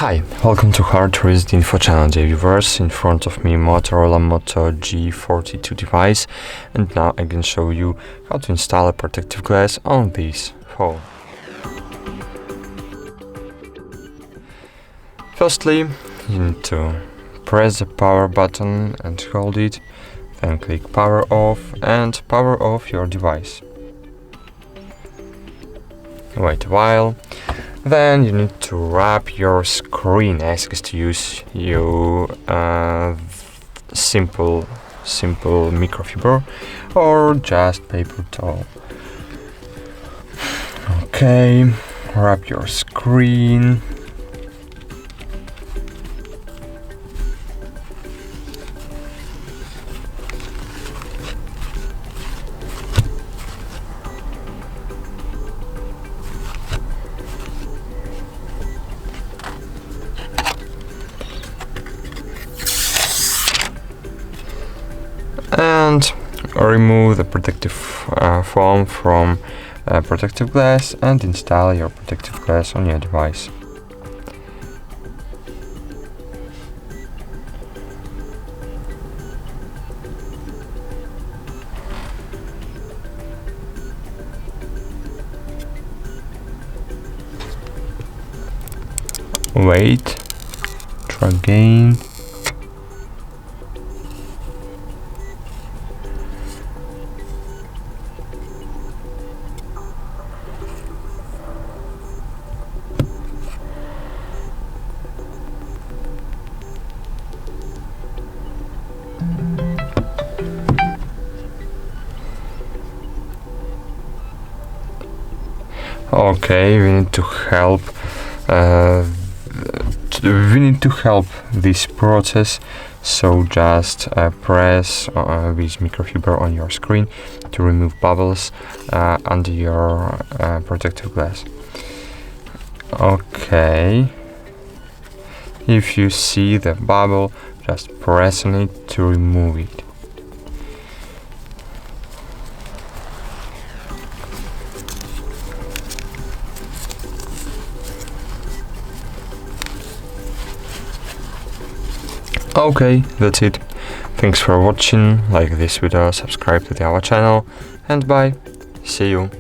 Hi, welcome to HardReset.Info channel, dear viewers. In front of me Motorola Moto G42 device, and now I can show you how to install a protective glass on this phone. Firstly, you need to press the power button and hold it, then click power off and power off your device. Wait a while. Then you need to wrap your screen. I suggest to use your simple microfiber or just paper towel. Okay, wrap your screen. And remove the protective foam from protective glass and install your protective glass on your device. Wait, try again. Okay, we need to help this process, so just press with microfiber on your screen to remove bubbles under your protective glass. Okay, if you see the bubble, just press on it to remove it. Okay, that's it. Thanks for watching, like this video, subscribe to our channel, and bye. See you.